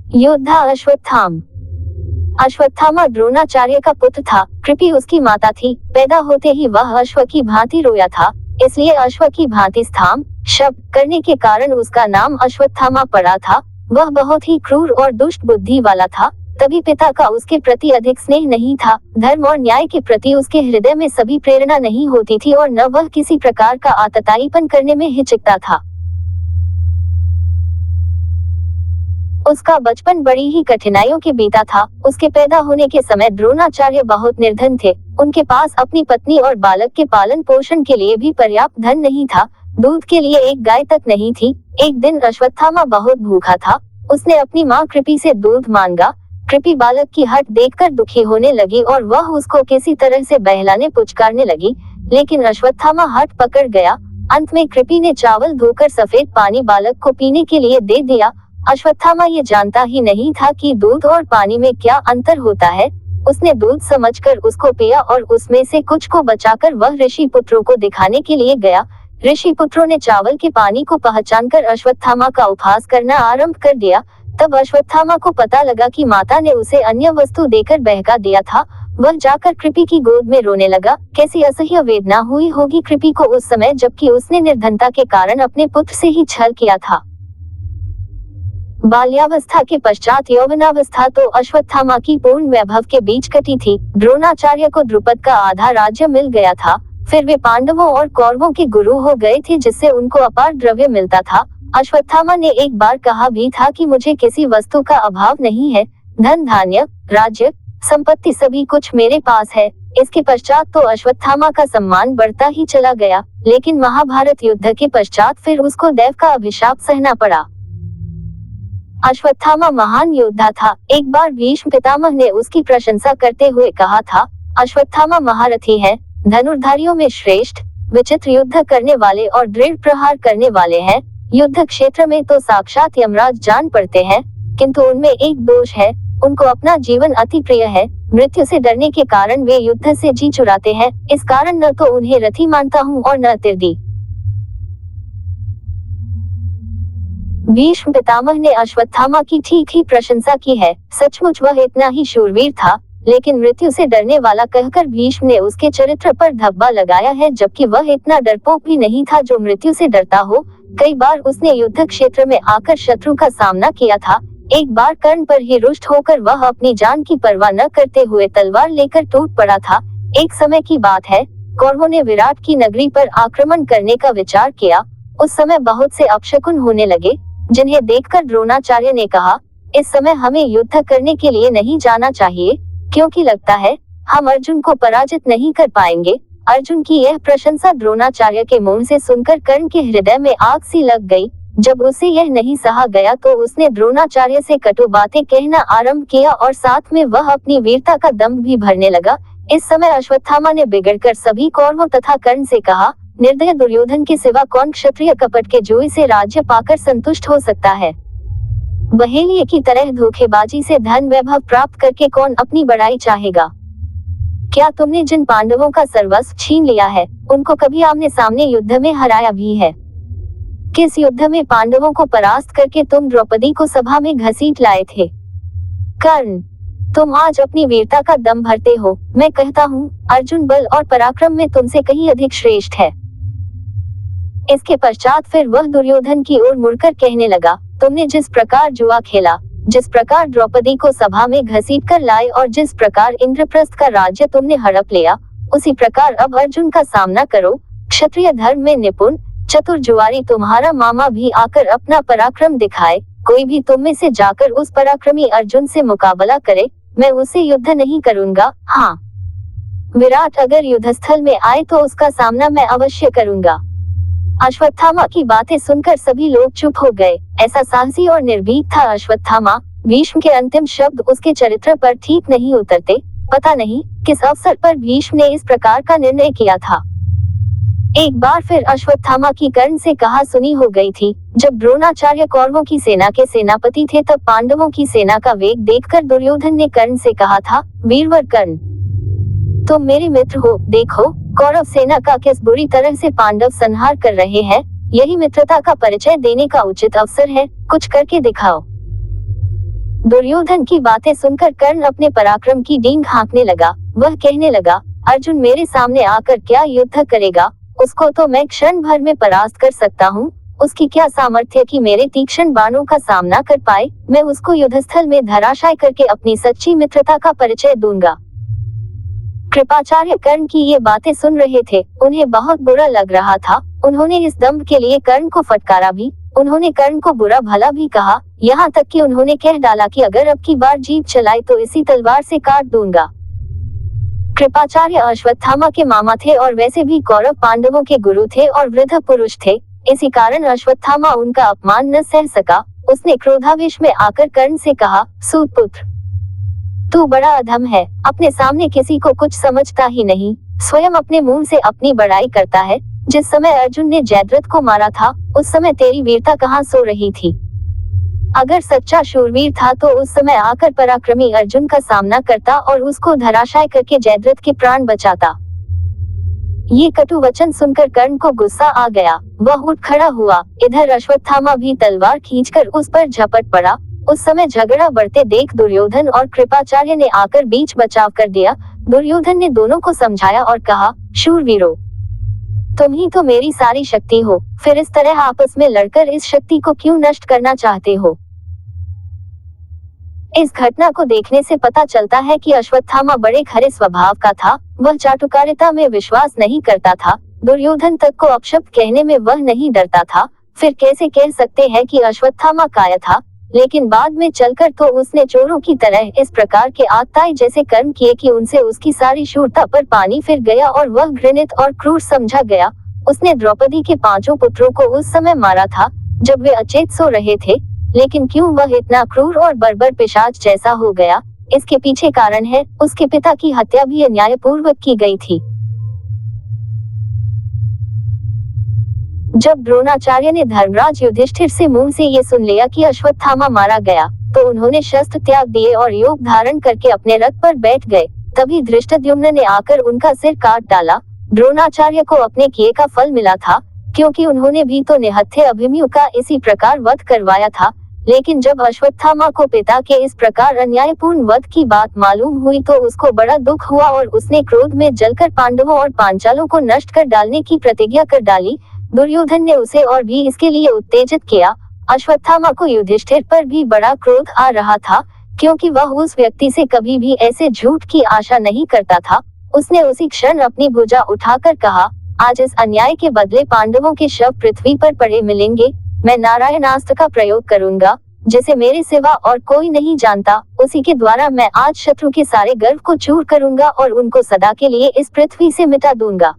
योद्धा अश्वत्थामा। अश्वत्थामा द्रोणाचार्य का पुत्र था। कृपि उसकी माता थी। पैदा होते ही वह अश्व की भांति रोया था, इसलिए अश्व की भांति स्थाम शब्द करने के कारण उसका नाम अश्वत्थामा पड़ा था। वह बहुत ही क्रूर और दुष्ट बुद्धि वाला था, तभी पिता का उसके प्रति अधिक स्नेह नहीं था। धर्म और न्याय के प्रति उसके हृदय में सभी प्रेरणा नहीं होती थी और न वह किसी प्रकार का आतताईपन करने में हिचकता था। उसका बचपन बड़ी ही कठिनाइयों के बीता था। उसके पैदा होने के समय द्रोणाचार्य बहुत निर्धन थे। उनके पास अपनी पत्नी और बालक के पालन पोषण के लिए भी पर्याप्त धन नहीं था। दूध के लिए एक गाय तक नहीं थी। एक दिन अश्वत्थामा बहुत भूखा था। उसने अपनी माँ कृपि से दूध मांगा। कृपि बालक की हट देखकर दुखी होने लगी और वह उसको किसी तरह से बहलाने पुचकारने लगी, लेकिन अश्वत्थामा हट पकड़ गया। अंत में कृपि ने चावल धोकर सफेद पानी बालक को पीने के लिए दे दिया। अश्वत्थामा ये जानता ही नहीं था कि दूध और पानी में क्या अंतर होता है। उसने दूध समझकर उसको पिया और उसमें से कुछ को बचाकर वह ऋषि पुत्रों को दिखाने के लिए गया। ऋषि पुत्रों ने चावल के पानी को पहचानकर अश्वत्थामा का उपहास करना आरंभ कर दिया। तब अश्वत्थामा को पता लगा कि माता ने उसे अन्य वस्तु देकर बहका दिया था। वह जाकर कृपि की गोद में रोने लगा। कैसी असह्य वेदना हुई होगी कृपि को उस समय, जबकि उसने निर्धनता के कारण अपने पुत्र से ही छल किया था। बाल्यावस्था के पश्चात यौवनावस्था तो अश्वत्थामा की पूर्ण वैभव के बीच कटी थी। द्रोणाचार्य को द्रुपद का आधा राज्य मिल गया था। फिर वे पांडवों और कौरवों के गुरु हो गए थे, जिससे उनको अपार द्रव्य मिलता था। अश्वत्थामा ने एक बार कहा भी था कि मुझे किसी वस्तु का अभाव नहीं है। धन धान्य राज्य संपत्ति सभी कुछ मेरे पास है। इसके पश्चात तो अश्वत्थामा का सम्मान बढ़ता ही चला गया, लेकिन महाभारत युद्ध के पश्चात फिर उसको दैव का अभिशाप सहना पड़ा। अश्वत्थामा महान योद्धा था। एक बार भीष्म पितामह ने उसकी प्रशंसा करते हुए कहा था, अश्वत्थामा महारथी है, धनुर्धारियों में श्रेष्ठ, विचित्र युद्ध करने वाले और दृढ़ प्रहार करने वाले हैं। युद्ध क्षेत्र में तो साक्षात यमराज जान पड़ते हैं, किंतु उनमें एक दोष है, उनको अपना जीवन अति प्रिय है। मृत्यु से डरने के कारण वे युद्ध से जी चुराते हैं। इस कारण न तो उन्हें रथी मानता हूँ और न तिर्दी। भीष्म पितामह ने अश्वत्थामा की ठीक ही प्रशंसा की है। सचमुच वह इतना ही शूरवीर था, लेकिन मृत्यु से डरने वाला कहकर भीष्म ने उसके चरित्र पर धब्बा लगाया है, जबकि वह इतना डरपोक भी नहीं था जो मृत्यु से डरता हो। कई बार उसने युद्ध क्षेत्र में आकर शत्रु का सामना किया था। एक बार कर्ण पर ही रुष्ट होकर वह अपनी जान की परवाह न करते हुए तलवार लेकर टूट पड़ा था। एक समय की बात है, कौरवों ने विराट की नगरी पर आक्रमण करने का विचार किया। उस समय बहुत से अपशकुन होने लगे, जिन्हें देखकर द्रोणाचार्य ने कहा, इस समय हमें युद्ध करने के लिए नहीं जाना चाहिए, क्योंकि लगता है हम अर्जुन को पराजित नहीं कर पाएंगे। अर्जुन की यह प्रशंसा द्रोणाचार्य के मुंह से सुनकर कर्ण के हृदय में आग सी लग गई। जब उसे यह नहीं सहा गया तो उसने द्रोणाचार्य से कटु बातें कहना आरंभ किया और साथ में वह अपनी वीरता का दम भी भरने लगा। इस समय अश्वत्थामा ने बिगड़कर सभी कौरवों तथा कर्ण से कहा, निर्दय दुर्योधन के सिवा कौन क्षत्रिय कपट के जुए से राज्य पाकर संतुष्ट हो सकता है? बहेलिये की तरह धोखेबाजी से धन वैभव प्राप्त करके कौन अपनी बड़ाई चाहेगा? क्या तुमने जिन पांडवों का सर्वस्व छीन लिया है, उनको कभी आमने सामने युद्ध में हराया भी है? किस युद्ध में पांडवों को परास्त करके तुम द्रौपदी को सभा में घसीट लाए थे? कर्ण, तुम आज अपनी वीरता का दम भरते हो। मैं कहता हूँ, अर्जुन बल और पराक्रम में तुमसे कहीं अधिक श्रेष्ठ है। इसके पश्चात फिर वह दुर्योधन की ओर मुड़कर कहने लगा, तुमने जिस प्रकार जुआ खेला, जिस प्रकार द्रौपदी को सभा में घसीट कर लाए और जिस प्रकार इंद्रप्रस्थ का राज्य तुमने हड़प लिया, उसी प्रकार अब अर्जुन का सामना करो। क्षत्रिय धर्म में निपुण चतुर जुआरी तुम्हारा मामा भी आकर अपना पराक्रम दिखाए। कोई भी तुम में से जाकर उस पराक्रमी अर्जुन से मुकाबला करे, मैं उसे युद्ध नहीं करूंगा। हाँ, विराट अगर युद्धस्थल में आए तो उसका सामना मैं अवश्य करूंगा। अश्वत्थामा की बातें सुनकर सभी लोग चुप हो गए। ऐसा साहसी और निर्भीक था अश्वत्थामा। भीष्म के अंतिम शब्द उसके चरित्र पर ठीक नहीं उतरते। पता नहीं किस अवसर पर भीष्म ने इस प्रकार का निर्णय किया था। एक बार फिर अश्वत्थामा की कर्ण से कहा सुनी हो गई थी। जब द्रोणाचार्य कौरवों की सेना के सेनापति थे, तब पांडवों की सेना का वेग देखकर दुर्योधन ने कर्ण से कहा था, वीरवर कर्ण, तुम मेरे मित्र हो। देखो कौरव सेना का किस बुरी तरह से पांडव संहार कर रहे हैं। यही मित्रता का परिचय देने का उचित अवसर है। कुछ करके दिखाओ। दुर्योधन की बातें सुनकर कर्ण अपने पराक्रम की डींग हाँकने लगा। वह कहने लगा, अर्जुन मेरे सामने आकर क्या युद्ध करेगा? उसको तो मैं क्षण भर में परास्त कर सकता हूँ। उसकी क्या सामर्थ्य कि मेरे तीक्ष्ण बाणों का सामना कर पाए? मैं उसको युद्धस्थल में धराशायी करके अपनी सच्ची मित्रता का परिचय दूंगा। कृपाचार्य कर्ण की ये बातें सुन रहे थे। उन्हें बहुत बुरा लग रहा था। उन्होंने इस दंभ के लिए कर्ण को फटकारा भी। उन्होंने कर्ण को बुरा भला भी कहा, यहाँ तक कि उन्होंने कह डाला कि अगर अब की बार जीभ चलाई तो इसी तलवार से काट दूंगा। कृपाचार्य अश्वत्थामा के मामा थे और वैसे भी कौरव पांडवों के गुरु थे और वृद्ध पुरुष थे। इसी कारण अश्वत्थामा उनका अपमान न सह सका। उसने क्रोधावेश में आकर कर्ण से कहा, सूतपुत्र, तू बड़ा अधम है। अपने सामने किसी को कुछ समझता ही नहीं, स्वयं अपने मुंह से अपनी बड़ाई करता है। जिस समय अर्जुन ने जयद्रथ को मारा था, उस समय तेरी वीरता कहाँ सो रही थी? अगर सच्चा शूरवीर था तो उस समय आकर पराक्रमी अर्जुन का सामना करता और उसको धराशायी करके जयद्रथ के प्राण बचाता। ये कटु वचन सुनकर कर्ण को गुस्सा आ गया। वह उठ खड़ा हुआ। इधर अश्वत्थामा भी तलवार खींचकर उस पर झपट पड़ा। उस समय झगड़ा बढ़ते देख दुर्योधन और कृपाचार्य ने आकर बीच बचाव कर दिया। दुर्योधन ने दोनों को समझाया और कहा, शूरवीरों, तुम ही तो मेरी सारी शक्ति हो, फिर इस तरह आपस में लड़कर इस शक्ति को क्यों नष्ट करना चाहते हो? इस घटना को देखने से पता चलता है कि अश्वत्थामा बड़े खरे स्वभाव का था। वह चाटुकारिता में विश्वास नहीं करता था। दुर्योधन तक को अपशब्द कहने में वह नहीं डरता था। फिर कैसे कह सकते हैं कि अश्वत्थामा कायर था? लेकिन बाद में चलकर तो उसने चोरों की तरह इस प्रकार के आतताई जैसे कर्म किए कि उनसे उसकी सारी शूरता पर पानी फिर गया और वह घृणित और क्रूर समझा गया। उसने द्रौपदी के 5 पुत्रों को उस समय मारा था जब वे अचेत सो रहे थे, लेकिन क्यों वह इतना क्रूर और बर्बर पिशाच जैसा हो गया? इसके पीछे कारण है, उसके पिता की हत्या भी अन्यायपूर्वक की गई थी। जब द्रोणाचार्य ने धर्मराज युधिष्ठिर से मुंह से ये सुन लिया कि अश्वत्थामा मारा गया, तो उन्होंने शस्त्र त्याग दिए और योग धारण करके अपने रथ पर बैठ गए। तभी धृष्टद्युम्न ने आकर उनका सिर काट डाला। द्रोणाचार्य को अपने किए का फल मिला था, क्योंकि उन्होंने भी तो निहत्थे अभिमन्यु का इसी प्रकार वध करवाया था। लेकिन जब अश्वत्थामा को पिता के इस प्रकार अन्यायपूर्ण वध की बात मालूम हुई तो उसको बड़ा दुख हुआ और उसने क्रोध में जलकर पांडवों और पांचालों को नष्ट कर डालने की प्रतिज्ञा कर डाली। दुर्योधन ने उसे और भी इसके लिए उत्तेजित किया। अश्वत्थामा को युधिष्ठिर पर भी बड़ा क्रोध आ रहा था, क्योंकि वह उस व्यक्ति से कभी भी ऐसे झूठ की आशा नहीं करता था। उसने उसी क्षण अपनी भुजा उठाकर कहा, आज इस अन्याय के बदले पांडवों के शव पृथ्वी पर पड़े मिलेंगे। मैं नारायणास्त्र का प्रयोग करूंगा, जिसे मेरे सिवा और कोई नहीं जानता। उसी के द्वारा मैं आज शत्रु के सारे गर्व को चूर करूंगा और उनको सदा के लिए इस पृथ्वी से मिटा दूंगा।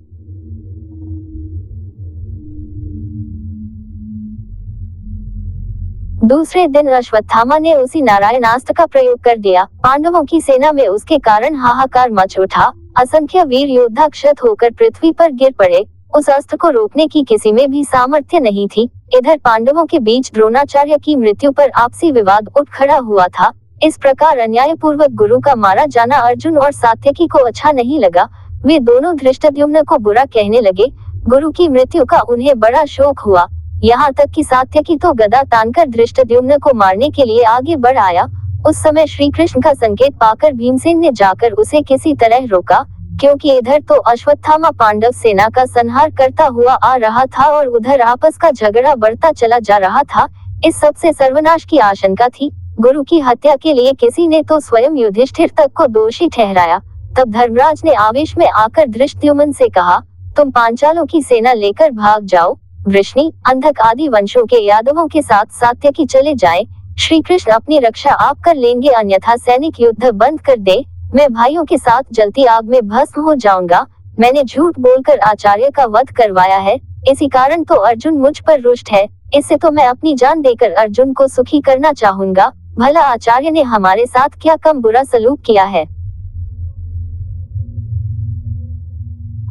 दूसरे दिन अश्वत्थामा ने उसी नारायणास्त्र का प्रयोग कर दिया। पांडवों की सेना में उसके कारण हाहाकार मच उठा। असंख्य वीर योद्धा क्षत होकर पृथ्वी पर गिर पड़े। उस अस्त्र को रोकने की किसी में भी सामर्थ्य नहीं थी। इधर पांडवों के बीच द्रोणाचार्य की मृत्यु पर आपसी विवाद उठ खड़ा हुआ था। इस प्रकार अन्यायपूर्वक गुरु का मारा जाना अर्जुन और सात्यकी को अच्छा नहीं लगा। वे दोनों धृष्टद्युम्न को बुरा कहने लगे। गुरु की मृत्यु का उन्हें बड़ा शोक हुआ। यहाँ तक कि सात्यकी तो गदा तानकर धृष्टद्युम्न को मारने के लिए आगे बढ़ आया। उस समय श्री कृष्ण का संकेत पाकर भीमसेन ने जाकर उसे किसी तरह रोका, क्योंकि इधर तो अश्वत्थामा पांडव सेना का संहार करता हुआ आ रहा था और उधर आपस का झगड़ा बढ़ता चला जा रहा था। इस सबसे सर्वनाश की आशंका थी। गुरु की हत्या के लिए किसी ने तो स्वयं युधिष्ठिर तक को दोषी ठहराया। तब धर्मराज ने आवेश में आकर धृष्टद्युम्न से कहा, तुम पांचालों की सेना लेकर भाग जाओ। वृष्णि, अंधक आदि वंशों के यादवों के साथ सात्यकी चले जाएं। श्री कृष्ण अपनी रक्षा आप कर लेंगे, अन्यथा सैनिक युद्ध बंद कर दे। मैं भाइयों के साथ जलती आग में भस्म हो जाऊंगा। मैंने झूठ बोलकर आचार्य का वध करवाया है, इसी कारण तो अर्जुन मुझ पर रुष्ट है। इससे तो मैं अपनी जान देकर अर्जुन को सुखी करना चाहूंगा। भला आचार्य ने हमारे साथ क्या कम बुरा सलूक किया है?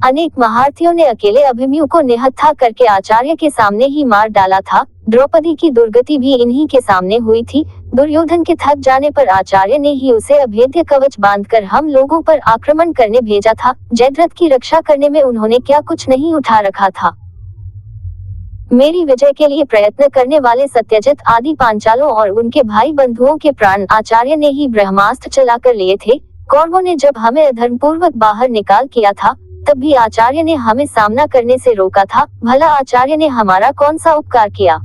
अनेक महारथियों ने अकेले अभिमन्यु को निहत्था करके आचार्य के सामने ही मार डाला था। द्रौपदी की दुर्गति भी इन्हीं के सामने हुई थी। दुर्योधन के थक जाने पर आचार्य ने ही उसे अभेद्य कवच बांधकर हम लोगों पर आक्रमण करने भेजा था। जयद्रथ की रक्षा करने में उन्होंने क्या कुछ नहीं उठा रखा था। मेरी विजय के लिए प्रयत्न करने वाले सत्यजित आदि पांचालों और उनके भाई बंधुओं के प्राण आचार्य ने ही ब्रह्मास्त्र चलाकर लिए थे। कौरवों ने जब हमें अधर्मपूर्वक बाहर निकाल किया था, तब भी आचार्य ने हमें सामना करने से रोका था। भला आचार्य ने हमारा कौन सा उपकार किया?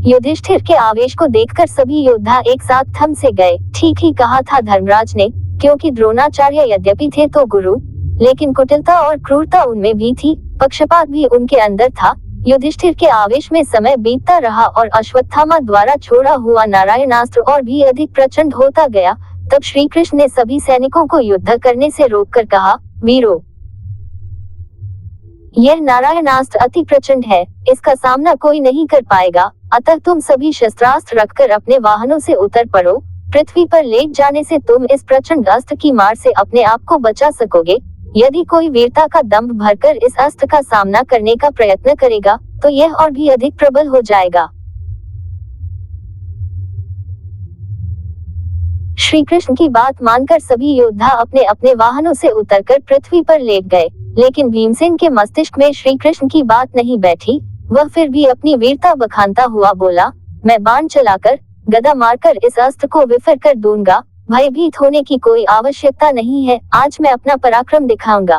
युधिष्ठिर के आवेश को देखकर सभी योद्धा एक साथ थम से गए। ठीक ही कहा था धर्मराज ने, क्योंकि द्रोणाचार्य यद्यपि थे तो गुरु, लेकिन कुटिलता और क्रूरता उनमें भी थी, पक्षपात भी उनके अंदर था। युधिष्ठिर के आवेश में समय बीतता रहा और अश्वत्थामा द्वारा छोड़ा हुआ नारायणास्त्र और भी अधिक प्रचंड होता गया। तब श्री कृष्ण ने सभी सैनिकों को युद्ध करने से रोककर कहा, वीरों, यह नारायणास्त्र अति प्रचंड है, इसका सामना कोई नहीं कर पाएगा, अतः तुम सभी शस्त्रास्त्र रखकर अपने वाहनों से उतर पड़ो। पृथ्वी पर लेट जाने से तुम इस प्रचंड अस्त्र की मार से अपने आप को बचा सकोगे। यदि कोई वीरता का दंभ भरकर इस अस्त्र का सामना करने का प्रयत्न करेगा, तो यह और भी अधिक प्रबल हो जाएगा। श्री कृष्ण की बात मानकर सभी योद्धा अपने अपने वाहनों से उतरकर पृथ्वी पर लेट गए, लेकिन भीमसेन के मस्तिष्क में श्री कृष्ण की बात नहीं बैठी। वह फिर भी अपनी वीरता बखानता हुआ बोला, मैं बाण चलाकर, गदा मारकर इस अस्त्र को विफर कर दूंगा, भयभीत होने की कोई आवश्यकता नहीं है, आज मैं अपना पराक्रम दिखाऊंगा।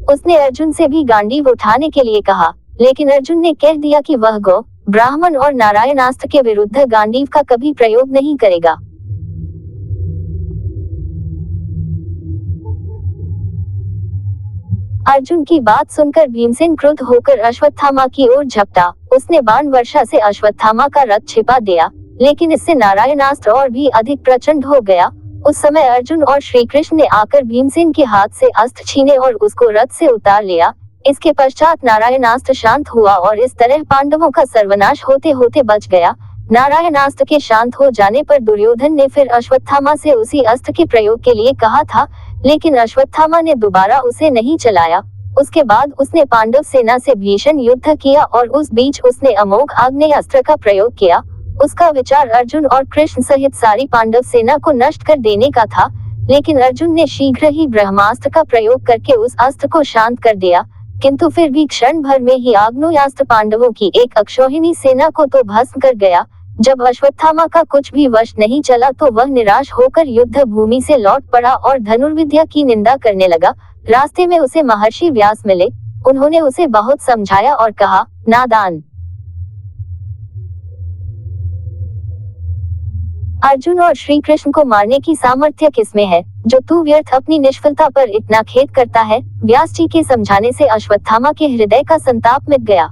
उसने अर्जुन से भी गांडीव उठाने के लिए कहा, लेकिन अर्जुन ने कह दिया कि वह गौ, ब्राह्मण और नारायणास्त्र के विरुद्ध गांडीव का कभी प्रयोग नहीं करेगा। अर्जुन की बात सुनकर भीमसेन क्रुद्ध होकर अश्वत्थामा की ओर झपटा। उसने बाण वर्षा से अश्वत्थामा का रथ छिपा दिया, लेकिन इससे नारायणास्त्र और भी अधिक प्रचंड हो गया। उस समय अर्जुन और श्री कृष्ण ने आकर भीमसेन के हाथ से अस्त्र छीने और उसको रथ से उतार लिया। इसके पश्चात नारायणास्त्र शांत हुआ और इस तरह पांडवों का सर्वनाश होते होते बच गया। नारायणास्त्र के शांत हो जाने पर दुर्योधन ने फिर अश्वत्थामा से उसी अस्त्र के प्रयोग के लिए कहा था, लेकिन अश्वत्थामा ने दोबारा उसे नहीं चलाया। उसके बाद उसने पांडव सेना से भीषण युद्ध किया और उस बीच उसने अमोघ आग्नेयास्त्र का प्रयोग किया। उसका विचार अर्जुन और कृष्ण सहित सारी पांडव सेना को नष्ट कर देने का था, लेकिन अर्जुन ने शीघ्र ही ब्रह्मास्त्र का प्रयोग करके उस अस्त्र को शांत कर दिया, किंतु फिर भी क्षण भर में ही आग्नेयास्त्र पांडवों की एक अक्षौहिणी सेना को तो भस्म कर गया। जब अश्वत्थामा का कुछ भी वश नहीं चला तो वह निराश होकर युद्ध भूमि से लौट पड़ा और धनुर्विद्या की निंदा करने लगा। रास्ते में उसे महर्षि व्यास मिले। उन्होंने उसे बहुत समझाया और कहा, नादान, अर्जुन और श्री कृष्ण को मारने की सामर्थ्य किसमें है, जो तू व्यर्थ अपनी निष्फलता पर इतना खेद करता है। व्यास जी के समझाने से अश्वत्थामा के हृदय का संताप मिट गया।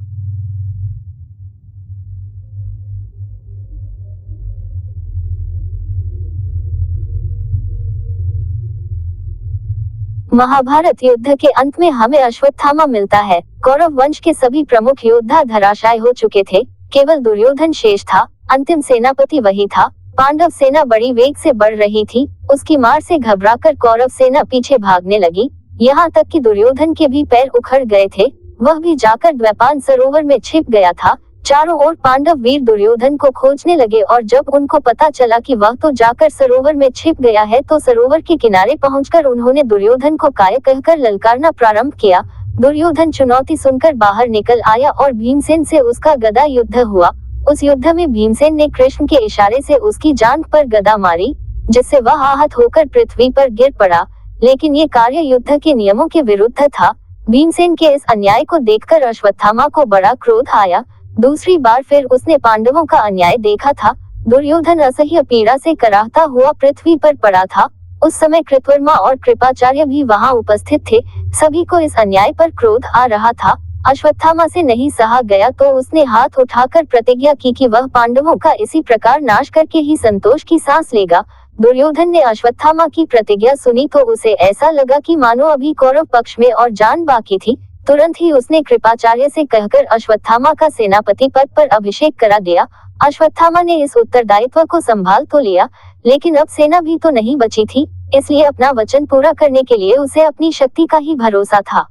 महाभारत युद्ध के अंत में हमें अश्वत्थामा मिलता है। कौरव वंश के सभी प्रमुख योद्धा धराशायी हो चुके थे, केवल दुर्योधन शेष था। अंतिम सेनापति वही था। पांडव सेना बड़ी वेग से बढ़ रही थी। उसकी मार से घबराकर कौरव सेना पीछे भागने लगी, यहाँ तक कि दुर्योधन के भी पैर उखड़ गए थे। वह भी जाकर द्वैपायन सरोवर में छिप गया था। चारों ओर पांडव वीर दुर्योधन को खोजने लगे और जब उनको पता चला कि वह तो जाकर सरोवर में छिप गया है, तो सरोवर के किनारे पहुंचकर उन्होंने दुर्योधन को काय कहकर ललकारना प्रारंभ किया। दुर्योधन चुनौती सुनकर बाहर निकल आया और भीमसेन से उसका गदा युद्ध हुआ। उस युद्ध में भीमसेन ने कृष्ण के इशारे से उसकी जांघ पर गदा मारी, जिससे वह आहत होकर पृथ्वी पर गिर पड़ा, लेकिन ये कार्य युद्ध के नियमों के विरुद्ध था। भीमसेन के इस अन्याय को देखकर अश्वत्थामा को बड़ा क्रोध आया। दूसरी बार फिर उसने पांडवों का अन्याय देखा था। दुर्योधन असह्य पीड़ा से कराहता हुआ पृथ्वी पर पड़ा था। उस समय कृतवर्मा और कृपाचार्य भी वहां उपस्थित थे। सभी को इस अन्याय पर क्रोध आ रहा था। अश्वत्थामा से नहीं सहा गया तो उसने हाथ उठाकर प्रतिज्ञा की कि वह पांडवों का इसी प्रकार नाश करके ही संतोष की सांस लेगा। दुर्योधन ने अश्वत्थामा की प्रतिज्ञा सुनी तो उसे ऐसा लगा कि मानो अभी कौरव पक्ष में और जान बाकी थी। तुरंत ही उसने कृपाचार्य से कहकर अश्वत्थामा का सेनापति पद पर अभिषेक करा दिया। अश्वत्थामा ने इस उत्तरदायित्व को संभाल तो लिया, लेकिन अब सेना भी तो नहीं बची थी, इसलिए अपना वचन पूरा करने के लिए उसे अपनी शक्ति का ही भरोसा था।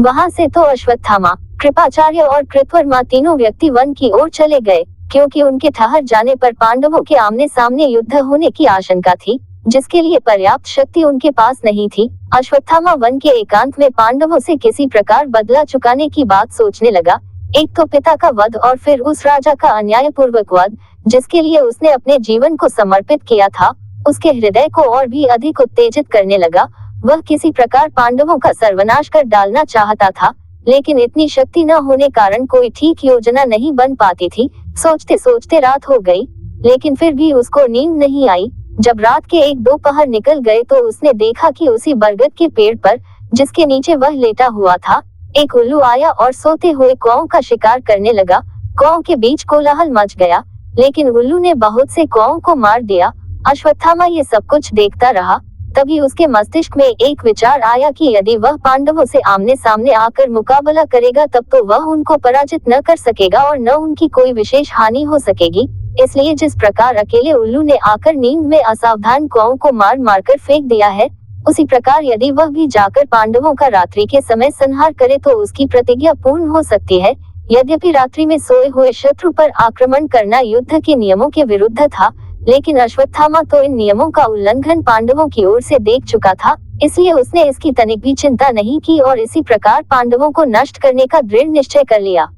वहां से तो अश्वत्थामा, कृपाचार्य और कृतवर्मा तीनों व्यक्ति वन की ओर चले गए, क्योंकि उनके ठहर जाने पर पांडवों के आमने सामने युद्ध होने की आशंका थी, जिसके लिए पर्याप्त शक्ति उनके पास नहीं थी। अश्वत्थामा वन के एकांत में पांडवों से किसी प्रकार बदला चुकाने की बात सोचने लगा। एक तो पिता का वध और फिर उस राजा का अन्यायपूर्वक वध, जिसके लिए उसने अपने जीवन को समर्पित किया था, उसके हृदय को और भी अधिक उत्तेजित करने लगा। वह किसी प्रकार पांडवों का सर्वनाश कर डालना चाहता था, लेकिन इतनी शक्ति न होने कारण कोई ठीक योजना नहीं बन पाती थी। सोचते सोचते रात हो गई, लेकिन फिर भी उसको नींद नहीं आई। जब रात के 1-2 पहर निकल गए तो उसने देखा कि उसी बरगद के पेड़ पर, जिसके नीचे वह लेटा हुआ था, एक उल्लू आया और सोते हुए कौओं का शिकार करने लगा। कौओं के बीच कोलाहल मच गया, लेकिन उल्लू ने बहुत से कौओं को मार दिया। अश्वत्थामा ये सब कुछ देखता रहा। तभी उसके मस्तिष्क में एक विचार आया कि यदि वह पांडवों से आमने सामने आकर मुकाबला करेगा तब तो वह उनको पराजित न कर सकेगा और न उनकी कोई विशेष हानि हो सकेगी। इसलिए जिस प्रकार अकेले उल्लू ने आकर नींद में असावधान कौओं को मार मारकर फेंक दिया है, उसी प्रकार यदि वह भी जाकर पांडवों का रात्रि के समय संहार करे तो उसकी प्रतिज्ञा पूर्ण हो सकती है। यद्यपि रात्रि में सोए हुए शत्रु पर आक्रमण करना युद्ध के नियमों के विरुद्ध था, लेकिन अश्वत्थामा तो इन नियमों का उल्लंघन पांडवों की ओर से देख चुका था, इसलिए उसने इसकी तनिक भी चिंता नहीं की और इसी प्रकार पांडवों को नष्ट करने का दृढ़ निश्चय कर लिया।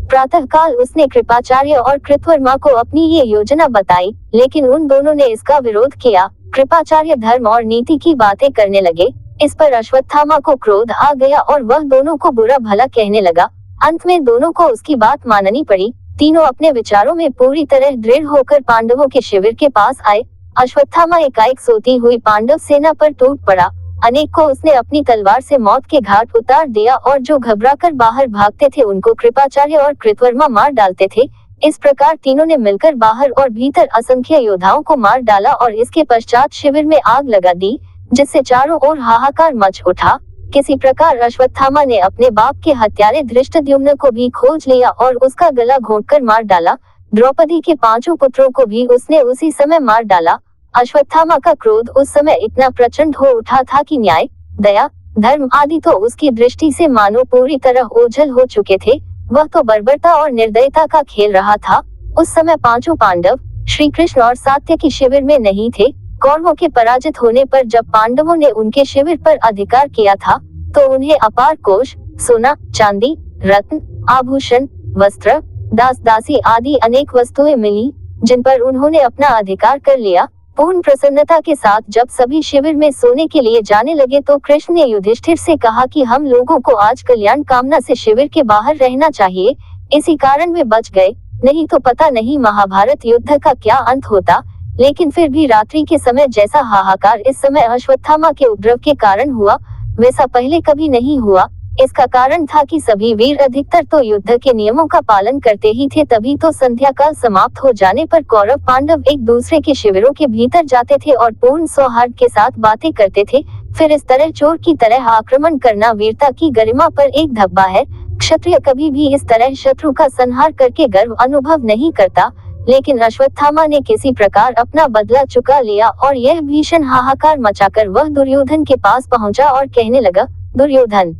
प्रातःकाल उसने कृपाचार्य और कृतवर्मा को अपनी ये योजना बताई, लेकिन उन दोनों ने इसका विरोध किया। कृपाचार्य धर्म और नीति की बातें करने लगे। इस पर अश्वत्थामा को क्रोध आ गया और वह दोनों को बुरा भला कहने लगा। अंत में दोनों को उसकी बात माननी पड़ी। तीनों अपने विचारों में पूरी तरह दृढ़ होकर पांडवों के शिविर के पास आए। अश्वत्थामा एकाएक सोती हुई पांडव सेना पर टूट पड़ा। अनेक को उसने अपनी तलवार से मौत के घाट उतार दिया और जो घबराकर बाहर भागते थे उनको कृपाचार्य और कृतवर्मा मार डालते थे। इस प्रकार तीनों ने मिलकर बाहर और भीतर असंख्य योद्धाओं को मार डाला और इसके पश्चात शिविर में आग लगा दी, जिससे चारों ओर हाहाकार मच उठा। किसी प्रकार अश्वत्थामा ने अपने बाप के हत्यारे धृष्टद्युम्न को भी खोज लिया और उसका गला घोंटकर मार डाला। द्रौपदी के 5 पुत्रों को भी उसने उसी समय मार डाला। अश्वत्थामा का क्रोध उस समय इतना प्रचंड हो उठा था कि न्याय, दया, धर्म आदि तो उसकी दृष्टि से मानो पूरी तरह ओझल हो चुके थे। वह तो बर्बरता और निर्दयता का खेल रहा था। उस समय 5 पांडव, श्री कृष्ण और सात्यकी शिविर में नहीं थे। कौरवों के पराजित होने पर जब पांडवों ने उनके शिविर पर अधिकार किया था, तो उन्हें अपार कोष, सोना, चांदी, रत्न, आभूषण, वस्त्र, दास दासी आदि अनेक वस्तुएं मिली, जिन पर उन्होंने अपना अधिकार कर लिया। पूर्ण प्रसन्नता के साथ जब सभी शिविर में सोने के लिए जाने लगे तो कृष्ण ने युधिष्ठिर से कहा कि हम लोगों को आज कल्याण कामना से शिविर के बाहर रहना चाहिए। इसी कारण वे बच गए, नहीं तो पता नहीं महाभारत युद्ध का क्या अंत होता। लेकिन फिर भी रात्रि के समय जैसा हाहाकार इस समय अश्वत्थामा के उपद्रव के कारण हुआ, वैसा पहले कभी नहीं हुआ। इसका कारण था कि सभी वीर अधिकतर तो युद्ध के नियमों का पालन करते ही थे। तभी तो संध्या काल समाप्त हो जाने पर कौरव पांडव एक दूसरे के शिविरों के भीतर जाते थे और पूर्ण सौहार्द के साथ बातें करते थे। फिर इस तरह चोर की तरह आक्रमण करना वीरता की गरिमा पर एक धब्बा है। क्षत्रिय कभी भी इस तरह शत्रु का संहार करके गर्व अनुभव नहीं करता, लेकिन अश्वत्थामा ने किसी प्रकार अपना बदला चुका लिया और यह भीषण हाहाकार मचाकर वह दुर्योधन के पास पहुंचा और कहने लगा, दुर्योधन,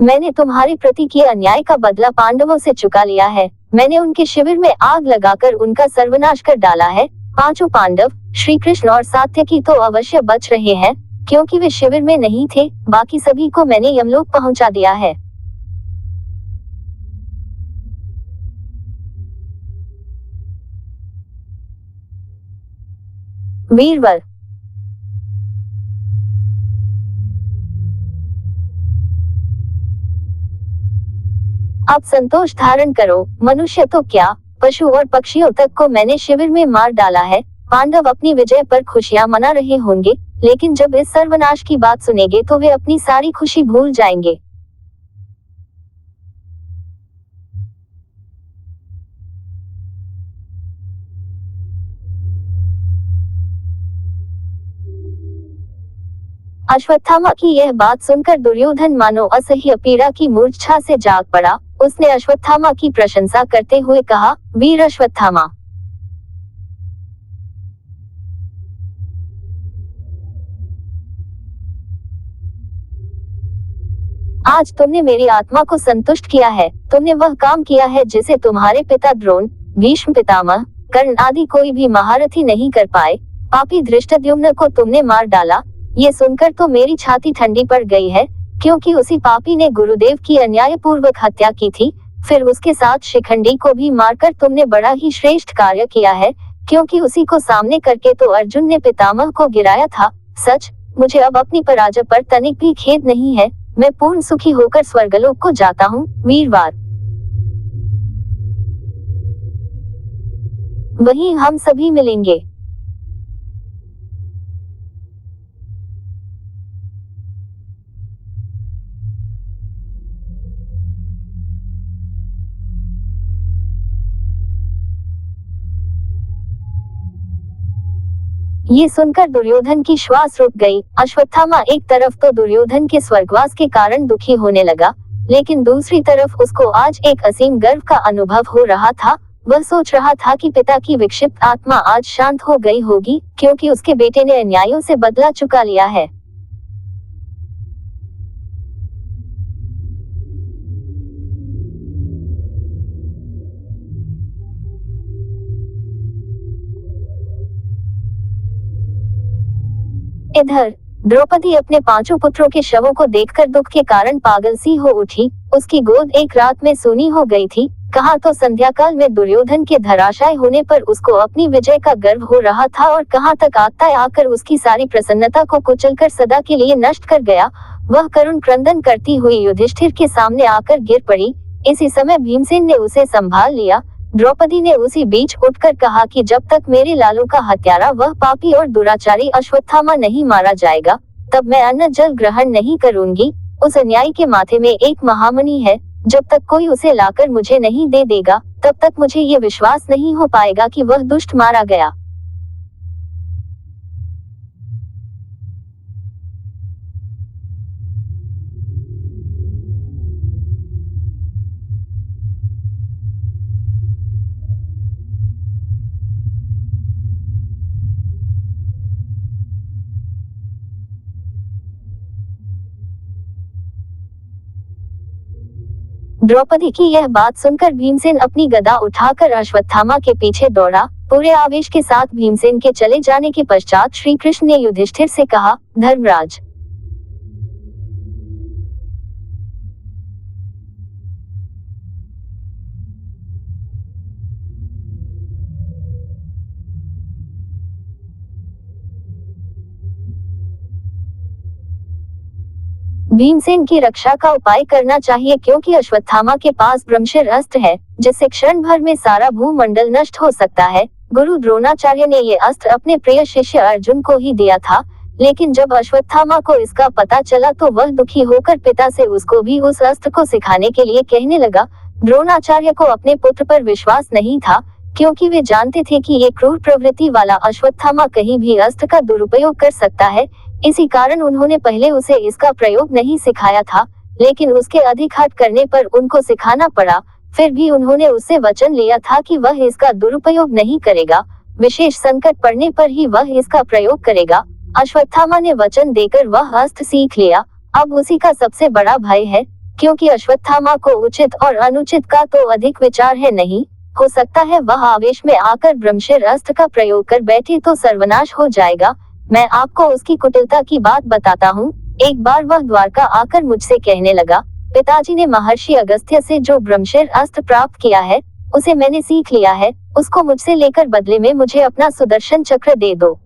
मैंने तुम्हारे प्रति किए अन्याय का बदला पांडवों से चुका लिया है। मैंने उनके शिविर में आग लगाकर उनका सर्वनाश कर डाला है। 5 पांडव, श्री कृष्ण और सात्यकी तो अवश्य बच रहे हैं, क्योंकि वे शिविर में नहीं थे। बाकी सभी को मैंने यमलोक पहुंचा दिया है। वीरवर, आप संतोष धारण करो, मनुष्य तो क्या, पशु और पक्षियों तक को मैंने शिविर में मार डाला है। पांडव अपनी विजय पर खुशियां मना रहे होंगे, लेकिन जब इस सर्वनाश की बात सुनेंगे तो वे अपनी सारी खुशी भूल जाएंगे। अश्वत्थामा की यह बात सुनकर दुर्योधन मानो असह्य पीड़ा की मूर्छा से जाग पड़ा। उसने अश्वत्थामा की प्रशंसा करते हुए कहा, वीर अश्वत्थामा, आज तुमने मेरी आत्मा को संतुष्ट किया है। तुमने वह काम किया है जिसे तुम्हारे पिता द्रोण, भीष्म पितामह, कर्ण आदि कोई भी महारथी नहीं कर पाए। पापी धृष्टद्युम्न को तुमने मार डाला। ये सुनकर तो मेरी छाती ठंडी पड़ गई है, क्योंकि उसी पापी ने गुरुदेव की अन्यायपूर्वक हत्या की थी। फिर उसके साथ शिखंडी को भी मारकर तुमने बड़ा ही श्रेष्ठ कार्य किया है, क्योंकि उसी को सामने करके तो अर्जुन ने पितामह को गिराया था। सच, मुझे अब अपनी पराजय पर तनिक भी खेद नहीं है। मैं पूर्ण सुखी होकर स्वर्गलोक को जाता हूँ। वीरवार, वहीं हम सभी मिलेंगे। ये सुनकर दुर्योधन की श्वास रुक गई। अश्वत्थामा एक तरफ तो दुर्योधन के स्वर्गवास के कारण दुखी होने लगा, लेकिन दूसरी तरफ उसको आज एक असीम गर्व का अनुभव हो रहा था। वह सोच रहा था कि पिता की विक्षिप्त आत्मा आज शांत हो गई होगी, क्योंकि उसके बेटे ने अन्यायों से बदला चुका लिया है। इधर द्रौपदी अपने पांचों पुत्रों के शवों को देखकर दुख के कारण पागल सी हो उठी। उसकी गोद एक रात में सूनी हो गई थी। कहाँ तो संध्या काल में दुर्योधन के धराशायी होने पर उसको अपनी विजय का गर्व हो रहा था, और कहाँ तक आत्ताय आकर उसकी सारी प्रसन्नता को कुचलकर सदा के लिए नष्ट कर गया। वह करुण क्रंदन करती हुई युधिष्ठिर के सामने आकर गिर पड़ी। इसी समय भीमसेन ने उसे संभाल लिया। द्रौपदी ने उसी बीच उठकर कहा कि जब तक मेरे लालों का हत्यारा वह पापी और दुराचारी अश्वत्थामा नहीं मारा जाएगा, तब मैं अन्न जल ग्रहण नहीं करूंगी। उस अन्यायी के माथे में एक महामणि है, जब तक कोई उसे लाकर मुझे नहीं दे देगा, तब तक मुझे ये विश्वास नहीं हो पाएगा कि वह दुष्ट मारा गया। द्रौपदी की यह बात सुनकर भीमसेन अपनी गदा उठाकर अश्वत्थामा के पीछे दौड़ा। पूरे आवेश के साथ भीमसेन के चले जाने के पश्चात श्री कृष्ण ने युधिष्ठिर से कहा, धर्मराज, भीमसेन की रक्षा का उपाय करना चाहिए, क्योंकि अश्वत्थामा के पास ब्रह्मशिर अस्त्र है, जिससे क्षण भर में सारा भूमंडल नष्ट हो सकता है। गुरु द्रोणाचार्य ने ये अस्त्र अपने प्रिय शिष्य अर्जुन को ही दिया था, लेकिन जब अश्वत्थामा को इसका पता चला तो वह दुखी होकर पिता से उसको भी उस अस्त्र को सिखाने के लिए कहने लगा। द्रोणाचार्य को अपने पुत्र पर विश्वास नहीं था, क्योंकि वे जानते थे कि ये क्रूर प्रवृत्ति वाला अश्वत्थामा कहीं भी अस्त्र का दुरुपयोग कर सकता है। इसी कारण उन्होंने पहले उसे इसका प्रयोग नहीं सिखाया था, लेकिन उसके अधिक हठ करने पर उनको सिखाना पड़ा। फिर भी उन्होंने उससे वचन लिया था कि वह इसका दुरुपयोग नहीं करेगा, विशेष संकट पड़ने पर ही वह इसका प्रयोग करेगा। अश्वत्थामा ने वचन देकर वह अस्त्र सीख लिया। अब उसी का सबसे बड़ा भय है, क्योंकि अश्वत्थामा को उचित और अनुचित का तो अधिक विचार है नहीं। हो सकता है वह आवेश में आकर ब्रह्मशिर अस्त्र का प्रयोग कर बैठे तो सर्वनाश हो जाएगा। मैं आपको उसकी कुटिलता की बात बताता हूँ। एक बार वह द्वारका आकर मुझसे कहने लगा, पिताजी ने महर्षि अगस्त्य से जो ब्रह्मशिर अस्त्र प्राप्त किया है, उसे मैंने सीख लिया है। उसको मुझसे लेकर बदले में मुझे अपना सुदर्शन चक्र दे दो।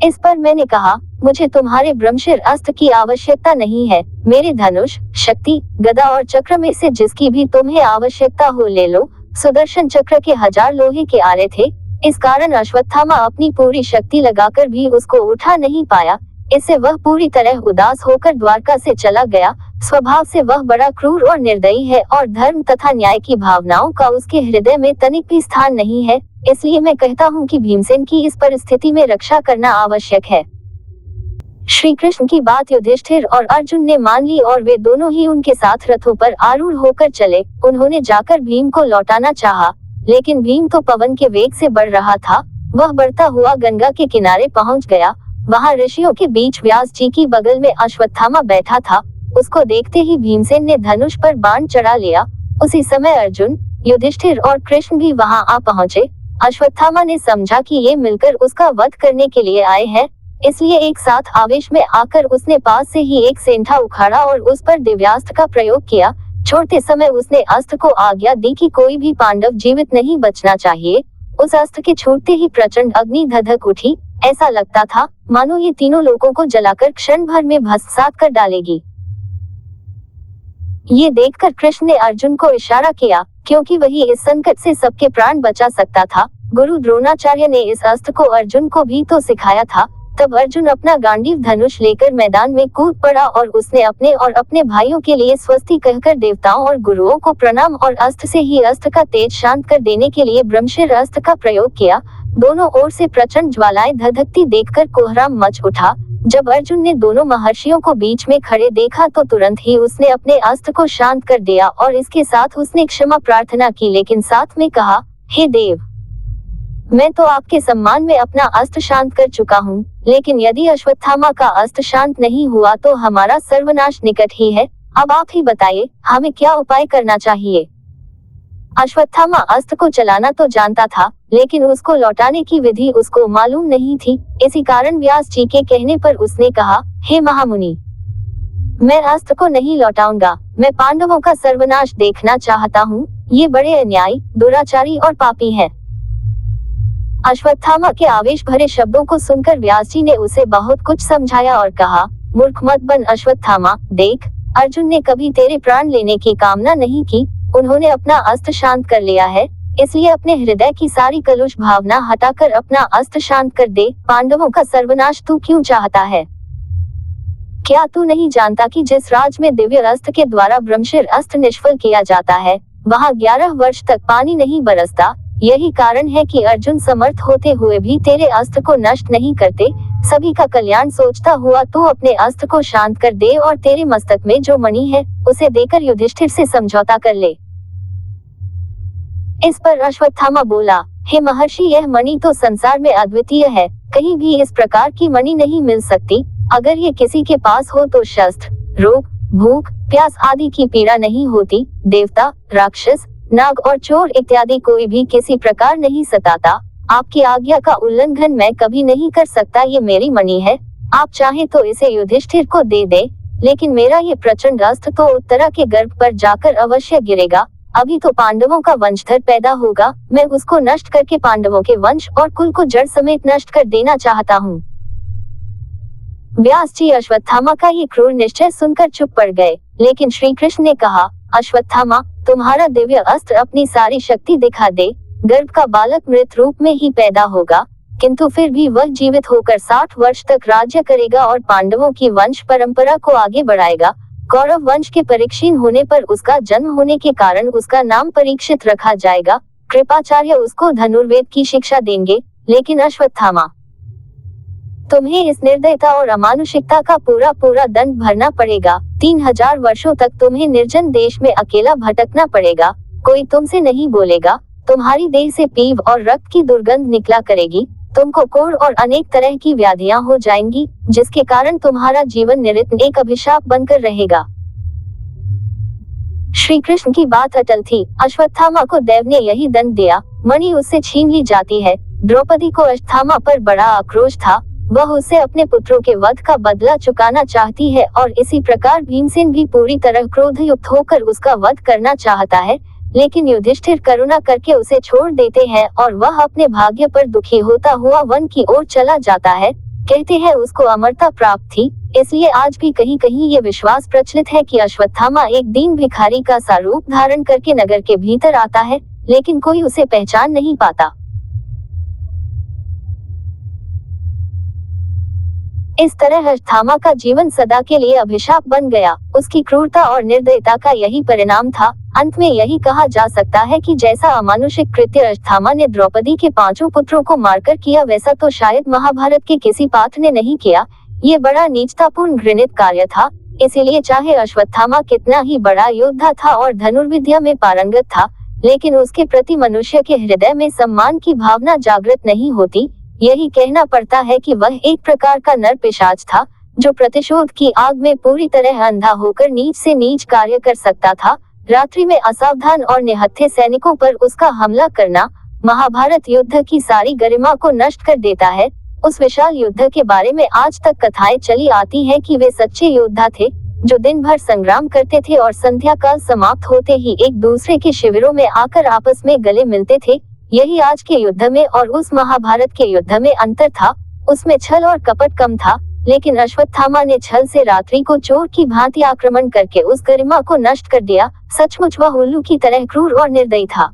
इस पर मैंने कहा, मुझे तुम्हारे ब्रह्मशिर अस्त्र की आवश्यकता नहीं है। मेरे धनुष, शक्ति, गदा और चक्र में से जिसकी भी तुम्हें आवश्यकता हो ले लो। सुदर्शन चक्र के 1000 लोहे के आरे थे, इस कारण अश्वत्थामा अपनी पूरी शक्ति लगाकर भी उसको उठा नहीं पाया। इससे वह पूरी तरह उदास होकर द्वारका से चला गया। स्वभाव से वह बड़ा क्रूर और निर्दयी है और धर्म तथा न्याय की भावनाओं का उसके हृदय में तनिक भी स्थान नहीं है। इसलिए मैं कहता हूँ कि भीमसेन की इस परिस्थिति में रक्षा करना आवश्यक है। श्री कृष्ण की बात युधिष्ठिर और अर्जुन ने मान ली और वे दोनों ही उनके साथ रथों पर आरूढ़ होकर चले। उन्होंने जाकर भीम को लौटाना चाहा, लेकिन भीम तो पवन के वेग से बढ़ रहा था। वह बढ़ता हुआ गंगा के किनारे पहुंच गया। वहां ऋषियों के बीच व्यास जी की बगल में अश्वत्थामा बैठा था। उसको देखते ही भीमसेन ने धनुष पर बाण चढ़ा लिया। उसी समय अर्जुन, युधिष्ठिर और कृष्ण भी वहां आ पहुंचे। अश्वत्थामा ने समझा कि ये मिलकर उसका वध करने के लिए आए हैं, इसलिए एक साथ आवेश में आकर उसने पास से ही एक सेंधा उखाड़ा और उस पर दिव्यास्त्र का प्रयोग किया। छोड़ते समय उसने अस्त्र को आज्ञा दी कि कोई भी पांडव जीवित नहीं बचना चाहिए। उस अस्त्र के छूटते ही प्रचंड अग्नि धधक उठी। ऐसा लगता था मानो ये तीनों लोगों को जलाकर क्षण भर में भस्मसात कर डालेगी। ये देखकर कृष्ण ने अर्जुन को इशारा किया, क्योंकि वही इस संकट से सबके प्राण बचा सकता था। गुरु द्रोणाचार्य ने इस अस्त्र को अर्जुन को भी तो सिखाया था। तब अर्जुन अपना गांडीव धनुष लेकर मैदान में कूद पड़ा और उसने अपने और अपने भाइयों के लिए स्वस्ति कहकर देवताओं और गुरुओं को प्रणाम और अस्त्र से ही अस्त्र का तेज शांत कर देने के लिए ब्रह्मशिर अस्त्र का प्रयोग किया। दोनों ओर से प्रचंड ज्वालाएं धधकती देखकर कोहराम मच उठा। जब अर्जुन ने दोनों महर्षियों को बीच में खड़े देखा तो तुरंत ही उसने अपने अस्त्र को शांत कर दिया और इसके साथ उसने क्षमा प्रार्थना की, लेकिन साथ में कहा, हे देव, मैं तो आपके सम्मान में अपना अस्त्र शांत कर चुका हूँ, लेकिन यदि अश्वत्थामा का अस्त्र शांत नहीं हुआ तो हमारा सर्वनाश निकट ही है। अब आप ही बताइए, हमें क्या उपाय करना चाहिए। अश्वत्थामा अस्त्र को चलाना तो जानता था, लेकिन उसको लौटाने की विधि उसको मालूम नहीं थी। इसी कारण व्यास जी के कहने पर उसने कहा, हे महामुनि, मैं अस्त्र को नहीं लौटाऊंगा। मैं पांडवों का सर्वनाश देखना चाहता हूँ। ये बड़े अन्यायी, दुराचारी और पापी हैं। अश्वत्थामा के आवेश भरे शब्दों को सुनकर व्यास जी ने उसे बहुत कुछ समझाया और कहा, मूर्ख मत बन अश्वत्थामा। देख, अर्जुन ने कभी तेरे प्राण लेने की कामना नहीं की। उन्होंने अपना अस्त्र शांत कर लिया है, इसलिए अपने हृदय की सारी कलुष भावना हटाकर अपना अस्त्र शांत कर दे। पांडवों का सर्वनाश तू क्यों चाहता है? क्या तू नहीं जानता कि जिस राज में दिव्य अस्त्र के द्वारा ब्रह्मशिर अस्त्र निष्फल किया जाता है, वहाँ 11 वर्ष तक पानी नहीं बरसता। यही कारण है कि अर्जुन समर्थ होते हुए भी तेरे अस्त्र को नष्ट नहीं करते। सभी का कल्याण सोचता हुआ तू अपने अस्त्र को शांत कर दे और तेरे मस्तक में जो मणि है उसे देकर युधिष्ठिर से समझौता कर ले। इस पर अश्वत्थामा बोला, हे महर्षि, यह मणि तो संसार में अद्वितीय है, कहीं भी इस प्रकार की मणि नहीं मिल सकती। अगर ये किसी के पास हो तो शस्त्र, रोग, भूख, प्यास आदि की पीड़ा नहीं होती। देवता, राक्षस, नाग और चोर इत्यादि कोई भी किसी प्रकार नहीं सताता। आपकी आज्ञा का उल्लंघन मैं कभी नहीं कर सकता। ये मेरी मणि है, आप चाहे तो इसे युधिष्ठिर को दे दे, लेकिन मेरा ये प्रचंड अस्त्र तो उत्तरा के गर्भ पर जाकर अवश्य गिरेगा। अभी तो पांडवों का वंशधर पैदा होगा, मैं उसको नष्ट करके पांडवों के वंश और कुल को जड़ समेत नष्ट कर देना चाहता हूँ। व्यास जी अश्वत्थामा का ये क्रूर निश्चय सुनकर चुप पड़ गए, लेकिन श्री कृष्ण ने कहा, अश्वत्थामा, तुम्हारा दिव्य अस्त्र अपनी सारी शक्ति दिखा दे। गर्भ का बालक मृत रूप में ही पैदा होगा, किंतु फिर भी वह जीवित होकर 60 वर्ष तक राज्य करेगा और पांडवों की वंश परंपरा को आगे बढ़ाएगा। कौरव वंश के परीक्षीण होने पर उसका जन्म होने के कारण उसका नाम परीक्षित रखा जाएगा। कृपाचार्य उसको धनुर्वेद की शिक्षा देंगे। लेकिन अश्वत्थामा, तुम्हें इस निर्दयता और अमानुषिकता का पूरा दंड भरना पड़ेगा। 3000 वर्षों तक तुम्हें निर्जन देश में अकेला भटकना पड़ेगा। कोई तुमसे नहीं बोलेगा। तुम्हारी देह से पीव और रक्त की दुर्गंध निकला करेगी। तुमको कोढ़ और अनेक तरह की व्याधियां हो जाएंगी, जिसके कारण तुम्हारा जीवन निरंतर एक अभिशाप बनकर रहेगा। श्री कृष्ण की बात अटल थी। अश्वत्थामा को देव ने यही दंड दिया, मणि उससे छीन ली जाती है। द्रौपदी को अश्वत्थामा पर बड़ा आक्रोश था। वह उसे अपने पुत्रों के वध का बदला चुकाना चाहती है और इसी प्रकार भीमसेन भी पूरी तरह क्रोधयुक्त होकर उसका वध करना चाहता है, लेकिन युधिष्ठिर करुणा करके उसे छोड़ देते हैं और वह अपने भाग्य पर दुखी होता हुआ वन की ओर चला जाता है। कहते हैं उसको अमरता प्राप्त थी। इसलिए आज भी कहीं कहीं ये विश्वास प्रचलित है कि अश्वत्थामा एक दीन भिखारी का सा रूप धारण करके नगर के भीतर आता है, लेकिन कोई उसे पहचान नहीं पाता। इस तरह अश्वत्थामा का जीवन सदा के लिए अभिशाप बन गया। उसकी क्रूरता और निर्दयता का यही परिणाम था। अंत में यही कहा जा सकता है कि जैसा अमानुषिक कृत्य अश्वत्थामा ने द्रौपदी के 5 पुत्रों को मारकर किया, वैसा तो शायद महाभारत के किसी पात्र ने नहीं किया। ये बड़ा नीचतापूर्ण घृणित कार्य था। इसीलिए चाहे अश्वत्थामा कितना ही बड़ा योद्धा था और धनुर्विद्या में पारंगत था, लेकिन उसके प्रति मनुष्य के हृदय में सम्मान की भावना जागृत नहीं होती। यही कहना पड़ता है कि वह एक प्रकार का नर पिशाच था, जो प्रतिशोध की आग में पूरी तरह अंधा होकर नीच से नीच कार्य कर सकता था। रात्रि में असावधान और निहत्थे सैनिकों पर उसका हमला करना महाभारत युद्ध की सारी गरिमा को नष्ट कर देता है। उस विशाल युद्ध के बारे में आज तक कथाएं चली आती हैं कि वे सच्चे योद्धा थे, जो दिन भर संग्राम करते थे और संध्या काल समाप्त होते ही एक दूसरे के शिविरों में आकर आपस में गले मिलते थे। यही आज के युद्ध में और उस महाभारत के युद्ध में अंतर था। उसमें छल और कपट कम था, लेकिन अश्वत्थामा ने छल से रात्रि को चोर की भांति आक्रमण करके उस गरिमा को नष्ट कर दिया। सचमुच वह उल्लू की तरह क्रूर और निर्दयी था।